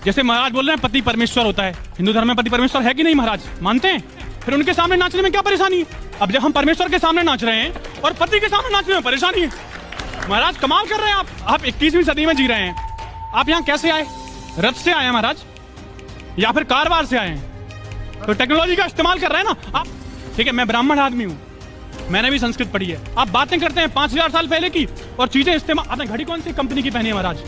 जैसे महाराज बोल रहे हैं पति परमेश्वर होता है, हिंदू धर्म में पति परमेश्वर है कि नहीं महाराज, मानते हैं? फिर उनके सामने नाचने में क्या परेशानी है? अब जब हम परमेश्वर के सामने नाच रहे हैं और पति के सामने नाचने में परेशानी है, महाराज कमाल कर रहे हैं आप 21वीं सदी में जी रहे हैं। आप यहाँ कैसे आए? रथ से आए हैं महाराज या फिर कारवार से आए हैं? तो टेक्नोलॉजी का इस्तेमाल कर रहे हैं ना आप। ठीक है, मैं ब्राह्मण आदमी हूँ, मैंने भी संस्कृत पढ़ी है। आप बातें करते हैं 5000 साल पहले की और चीजें इस्तेमाल। आपने घड़ी कौन सी कंपनी की पहनी है महाराज?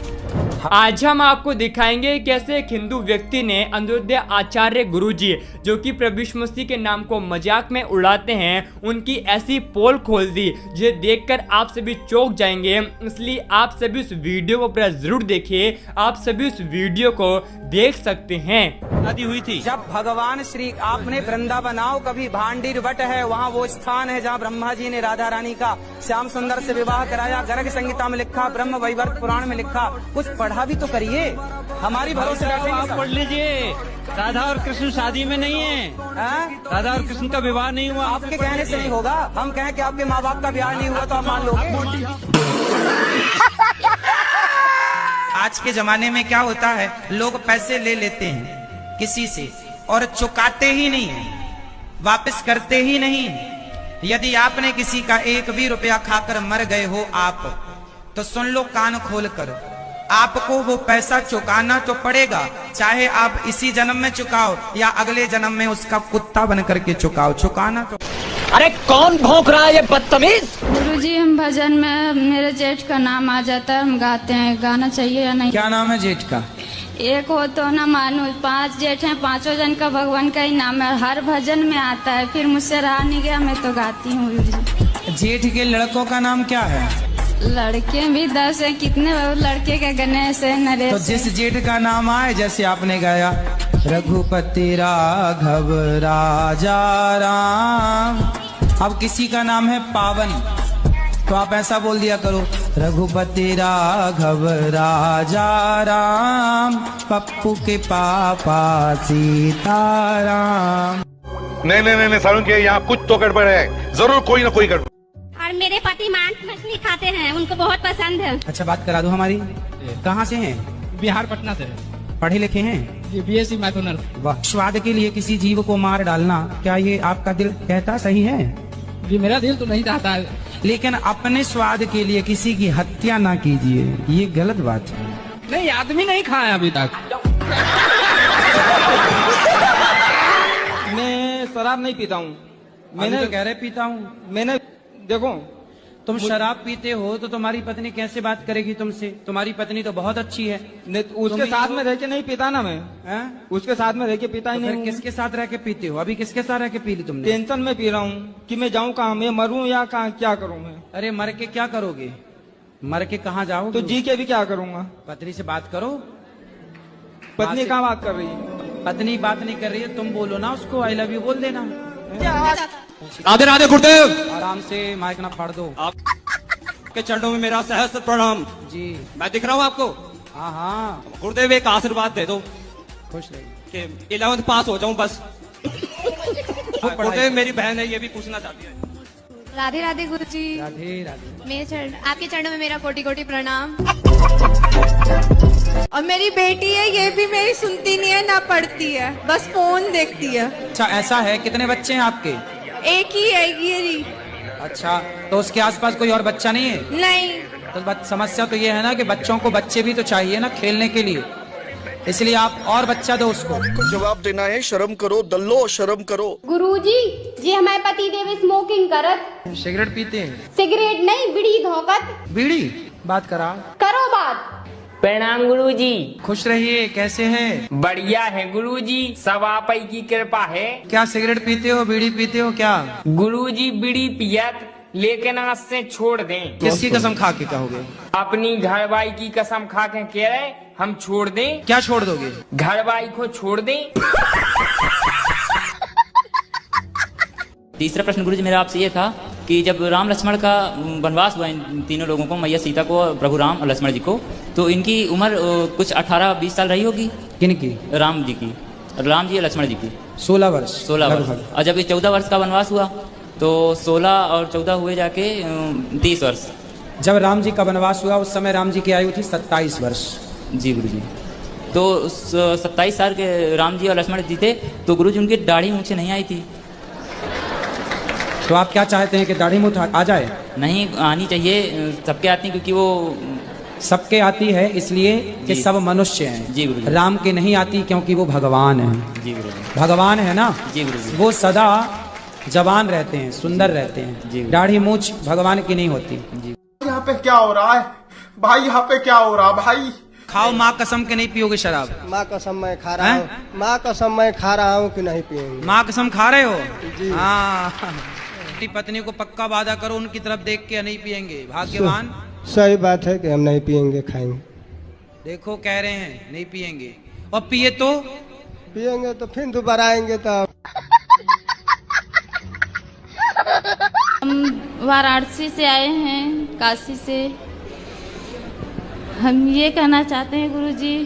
आज हम आपको दिखाएंगे कैसे एक हिंदू व्यक्ति ने अनिरुद्ध आचार्य गुरुजी, जो कि प्रभु यीशु मसीह के नाम को मजाक में उड़ाते हैं, उनकी ऐसी पोल खोल दी जिसे देखकर आप सभी चौंक जाएंगे। इसलिए आप सभी उस वीडियो को पूरा जरूर देखिए, आप सभी उस वीडियो को देख सकते हैं। शादी हुई थी जब भगवान श्री आपने वृंदावन आओ, कभी भांडीर वट है, वहाँ वो स्थान है जहाँ ब्रह्मा जी ने राधा रानी का श्याम सुंदर से विवाह कराया। गर्ग संहिता में लिखा, ब्रह्म वैवर्त पुराण में लिखा। कुछ पढ़ा भी तो करिए, हमारी भरोसे बैठे आप पढ़ लीजिए। राधा और कृष्ण शादी में नहीं है, राधा और कृष्ण का विवाह नहीं हुआ। आपके कहने से नहीं होगा। हम कहें कि आपके माँ बाप का ब्याह नहीं हुआ तो आप मान लो। आज के जमाने में क्या होता है, लोग पैसे ले लेते हैं किसी से और चुकाते ही नहीं है, वापस करते ही नहीं है। यदि आपने किसी का एक भी रुपया खाकर मर गए हो आप, तो सुन लो कान खोल कर, आपको वो पैसा चुकाना तो पड़ेगा, चाहे आप इसी जन्म में चुकाओ या अगले जन्म में उसका कुत्ता बन करके चुकाओ, चुकाना तो। अरे कौन भौंक रहा है ये बदतमीज? गुरुजी, हम भजन में मेरे जेठ का नाम आ जाता है, हम गाते हैं, गाना चाहिए या नहीं? क्या नाम है जेठ का? एक हो तो ना मानो, 5 जेठ हैं, 5 जन का भगवान का ही नाम है, हर भजन में आता है। फिर मुझसे रहा नहीं गया, मैं तो गाती हूँ गुरुजी। जेठ के लड़कों का नाम क्या है? लड़के भी 10 हैं, कितने लड़के के गणेश है, नरेश। तो जिस जेठ का नाम आए, जैसे आपने गाया रघुपति राघव राजा राम, अब किसी का नाम है पावन, तो आप ऐसा बोल दिया करो, रघुपति राघव राजा राम, पप्पू के पापा सीताराम। नहीं सारुण के यहाँ कुछ तो गड़बड़ है, जरूर कोई ना कोई गड़बड़। और मेरे पति मांस मछली खाते हैं, उनको बहुत पसंद है। अच्छा, बात करा दो हमारी। कहाँ से हैं? बिहार पटना से। पढ़े लिखे हैं? जी, BSc मैथ ऑनर्स। वाह। स्वाद के लिए किसी जीव को मार डालना, क्या ये आपका दिल कहता सही है? जी, मेरा दिल तो नहीं चाहता है, लेकिन अपने स्वाद के लिए किसी की हत्या ना कीजिए, ये गलत बात है। नहीं, आदमी नहीं खाया अभी तक। मैं शराब नहीं पीता हूँ। मैंने तो कह रहे पीता हूँ। मैंने देखो, तुम शराब पीते हो तो तुम्हारी पत्नी कैसे बात करेगी तुमसे? तुम्हारी पत्नी तो बहुत अच्छी है। उसके साथ में रह के नहीं पीता ना मैं। उसके साथ में रह के पीता ही तो नहीं। किसके साथ रह के पीते हो? अभी किसके साथ रह के पी ली तुमने? टेंशन में पी रहा हूँ कि मैं जाऊँ कहाँ, मैं मरूँ या कहाँ, क्या करूँ मैं? अरे मर के क्या करोगे? मर के कहाँ जाओ? तो जी के भी क्या करूँगा? पत्नी से बात करो। पत्नी कहाँ बात कर रही है? पत्नी बात नहीं कर रही है, तुम बोलो ना उसको आई लव यू बोल देना। राधे राधे गुरुदेव। आराम से, माइक ना फाड़ दो। आपके चरणों में मेरा सहस्त्र प्रणाम जी। मैं दिख रहा हूँ आपको? हाँ हाँ। गुरुदेव एक आशीर्वाद दे दो खुश रहिए कि 11th पास हो जाऊं बस। गुरुदेव मेरी बहन है, ये भी पूछना चाहती है। राधे राधे गुरुजी। राधे राधे। आपके चरणों में मेरा कोटि कोटि प्रणाम। और मेरी बेटी है, ये भी मेरी सुनती नहीं है ना पढ़ती है, बस फोन देखती है। अच्छा, ऐसा है। कितने बच्चे हैं आपके? एक ही है ये। अच्छा, तो उसके आसपास कोई और बच्चा नहीं है? नहीं। तो समस्या तो ये है ना कि बच्चों को बच्चे भी तो चाहिए ना खेलने के लिए, इसलिए आप और बच्चा दो उसको। जवाब देना है, शर्म करो दल्लो, शर्म करो। गुरुजी, जी हमारे पति देव स्मोकिंग करत। सिगरेट पीते हैं? सिगरेट नहीं, बीड़ी धोकत। बीड़ी? बात करा करो बात। प्रणाम गुरुजी। खुश रहिए। कैसे हैं? बढ़िया है गुरुजी, सब आप ही की कृपा है। क्या सिगरेट पीते हो, बीड़ी पीते हो क्या? गुरुजी बीड़ी पियत, लेकिन आज से छोड़ दें। किसकी कसम खा के कहोगे? अपनी घरवाई की कसम खा के कह रहे हम छोड़ दें। क्या छोड़ दोगे? घरवाई को छोड़ दें। तीसरा प्रश्न गुरुजी मेरा आपसे ये था कि जब राम लक्ष्मण का वनवास हुआ इन तीनों लोगों को, मैया सीता को, प्रभु राम और लक्ष्मण जी को, तो इनकी उम्र कुछ 18-20 साल रही होगी? किनकी? राम जी की, राम जी और लक्ष्मण जी की। 16 वर्ष। 16 वर्ष। और जब ये 14 वर्ष का वनवास हुआ तो 16 और 14 हुए जाके 30 वर्ष। जब राम जी का वनवास हुआ उस समय राम जी की आयु थी 27 वर्ष। जी गुरुजी। तो 27 साल के राम जी और लक्ष्मण जी थे, तो गुरुजी उनकी दाढ़ी मूंछें नहीं आई थी। तो आप क्या चाहते हैं कि दाढ़ी मूंछ आ जाए? नहीं आनी चाहिए, सबके आती क्योंकि वो सबके आती है इसलिए कि सब मनुष्य हैं। जी गुरुजी। राम के नहीं आती क्योंकि वो भगवान है। जी गुरुजी। भगवान है ना। जी गुरुजी। वो सदा जवान रहते हैं, सुंदर रहते हैं। दाढ़ी मूंछ भगवान की नहीं होती। यहाँ पे क्या हो रहा है भाई? यहाँ पे क्या हो रहा है भाई? खाओ माँ कसम के नहीं पियोगे शराब? माँ कसम मैं खा रहा हूँ। माँ कसम मैं खा रहा हूँ कि नहीं पिएंगे। माँ कसम खा रहे हो? हाँ। अपनी पत्नी को पक्का वादा करो, उनकी तरफ देख के नहीं पिएंगे। भाग्यवान। सही बात है कि हम नहीं पिएंगे, खाएंगे। देखो कह रहे हैं नहीं पिएंगे, और पिए तो पिएंगे तो फिर दोबारा आएंगे। तो हम वाराणसी से आए हैं, काशी से। हम ये कहना चाहते हैं गुरुजी,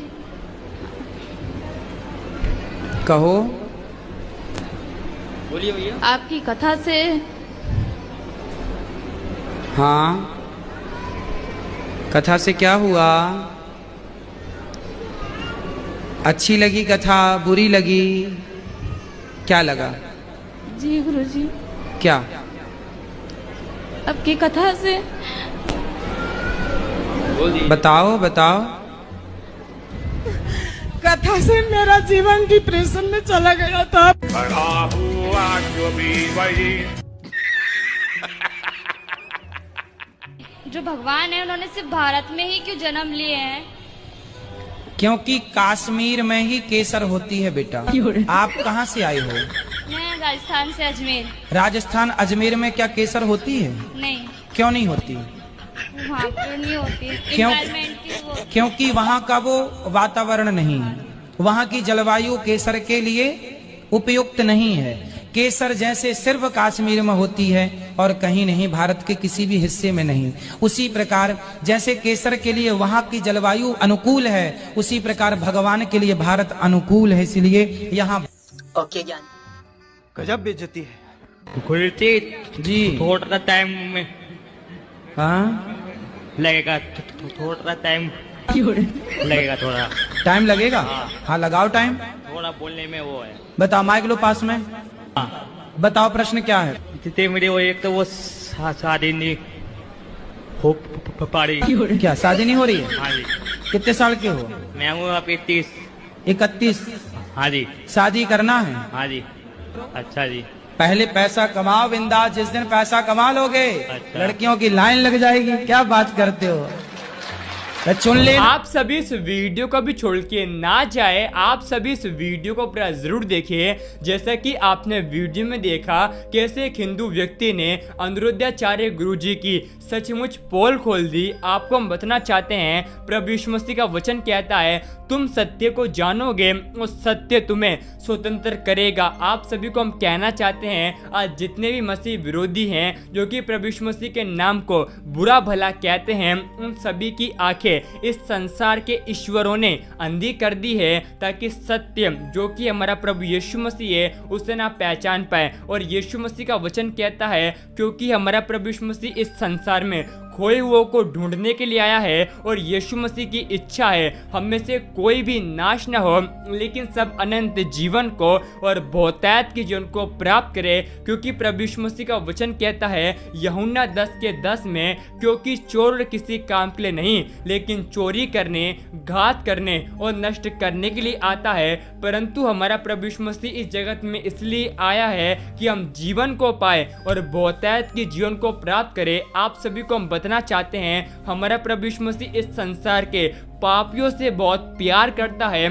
कहो। बोलिए भैया। आपकी कथा से हाँ, कथा से क्या हुआ? अच्छी लगी कथा, बुरी लगी? क्या लगा? जी गुरुजी, क्या? आपकी कथा से बताओ बताओ। कथा से मेरा जीवन डिप्रेशन में चला गया था। जो भगवान है उन्होंने सिर्फ भारत में ही क्यों जन्म लिए हैं? क्योंकि कश्मीर में ही केसर होती है बेटा। आप कहाँ से आए हो? मैं राजस्थान से अजमेर। राजस्थान अजमेर में क्या केसर होती है? नहीं, क्यों नहीं होती? वहाँ पर नहीं होती। क्यों? Environment की वो क्योंकि वहाँ का वो वातावरण नहीं है, वहाँ की जलवायु केसर के लिए उपयुक्त नहीं है। केसर जैसे सिर्फ कश्मीर में होती है और कहीं नहीं, भारत के किसी भी हिस्से में नहीं। उसी प्रकार जैसे केसर के लिए वहाँ की जलवायु अनुकूल है, उसी प्रकार भगवान के लिए भारत अनुकूल है। इसलिए यहाँ ओके ज्ञान गजब बेइज्जती है। गुरुजी जी थोड़ा टाइम में हाँ लगेगा, थोड़ा टाइम लगेगा, थोड़ा टाइम लगेगा। हाँ लगाओ टाइम। थोड़ा बोलने में वो है। बताओ, माइक लो पास में। बताओ प्रश्न क्या है? जितने मेरे वो एक तो वो शादी नहीं हो पारी। क्या शादी नहीं हो रही है? हाँ जी। कितने साल के हो? मैं हूँ आप 31। हाँ जी। शादी करना है? हाँ जी। अच्छा जी। पहले पैसा कमाओ बिंदास, जिस दिन पैसा कमा लोगे लड़कियों की लाइन लग जाएगी। क्या बात करते हो? चुन ले। आप सभी इस वीडियो को भी छोड़ के ना जाए, आप सभी इस वीडियो को पूरा जरूर देखिए। जैसा कि आपने वीडियो में देखा कैसे एक हिंदू व्यक्ति ने अनिरुद्धाचार्य गुरुजी की सचमुच पोल खोल दी। आपको हम बताना चाहते हैं, प्रभु यीशु मसीह का वचन कहता है तुम सत्य को जानोगे और सत्य तुम्हें स्वतंत्र करेगा। आप सभी को हम कहना चाहते हैं, आज जितने भी मसीह विरोधी हैं जो कि प्रभु यीशु मसीह के नाम को बुरा भला कहते हैं, उन सभी की आंखें इस संसार के ईश्वरों ने अंधी कर दी है, ताकि सत्य जो कि हमारा प्रभु यीशु मसीह है उसे ना पहचान पाए। और यीशु मसीह का वचन कहता है, क्योंकि हमारा प्रभु यीशु मसीह इस संसार में खोए हुओं को ढूंढने के लिए आया है, और यीशु मसीह की इच्छा है हम में से कोई भी नाश न हो, लेकिन सब अनंत जीवन को और बहुतायत के जीवन को प्राप्त करे। क्योंकि प्रभु यीशु मसीह का वचन कहता है यूहन्ना 10:10 में, क्योंकि चोर किसी काम के लिए नहीं लेकिन चोरी करने, घात करने और नष्ट करने के लिए आता है, परंतु हमारा प्रभु यीशु मसीह इस जगत में इसलिए आया है कि हम जीवन को पाए और बहुतायत के जीवन को प्राप्त करें। आप सभी को हम बताना चाहते हैं, हमारा प्रभु यीशु मसीह इस संसार के पापियों से बहुत प्यार करता है,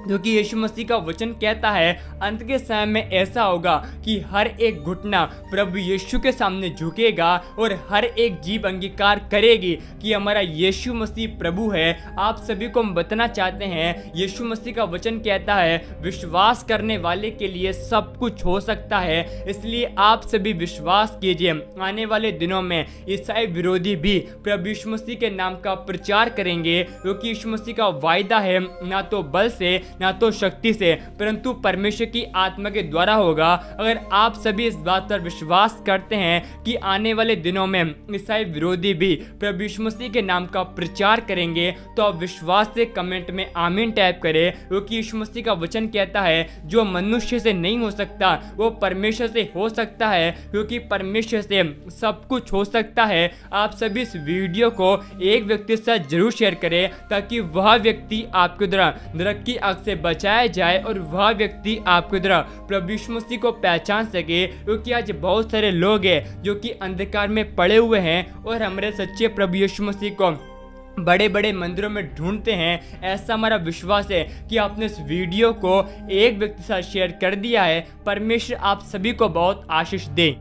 क्योंकि यीशु मसीह का वचन कहता है अंत के समय में ऐसा होगा कि हर एक घुटना प्रभु यीशु के सामने झुकेगा और हर एक जीभ अंगीकार करेगी कि हमारा यीशु मसीह प्रभु है। आप सभी को हम बताना चाहते हैं, यीशु मसीह का वचन कहता है विश्वास करने वाले के लिए सब कुछ हो सकता है। इसलिए आप सभी विश्वास कीजिए, आने वाले दिनों में ईसाई विरोधी भी प्रभु यीशु मसीह के नाम का प्रचार करेंगे, क्योंकि यीशु मसीह का वायदा है ना तो बल से ना तो शक्ति से परंतु परमेश्वर की आत्मा के द्वारा होगा। अगर आप सभी इस बात पर विश्वास करते हैं कि आने वाले दिनों में ईसाई विरोधी भी प्रभु यीशु मसीह के नाम का प्रचार करेंगे, तो आप विश्वास से कमेंट में आमीन टाइप करें, क्योंकि यीशु मसीह का वचन कहता है जो मनुष्य से नहीं हो सकता वो परमेश्वर से हो सकता है, क्योंकि परमेश्वर से सब कुछ हो सकता है। आप सभी इस वीडियो को एक व्यक्ति से जरूर शेयर करें ताकि वह व्यक्ति आपके द्वारा नरक की आग से बचाया जाए और वह व्यक्ति आपके द्वारा प्रभु यीशु मसीह को पहचान सके, क्योंकि आज बहुत सारे लोग हैं जो कि अंधकार में पड़े हुए हैं और हमारे सच्चे प्रभु यीशु मसीह को बड़े बड़े मंदिरों में ढूंढते हैं। ऐसा हमारा विश्वास है कि आपने इस वीडियो को एक व्यक्ति के साथ शेयर कर दिया है। परमेश्वर आप सभी को बहुत आशीष दे।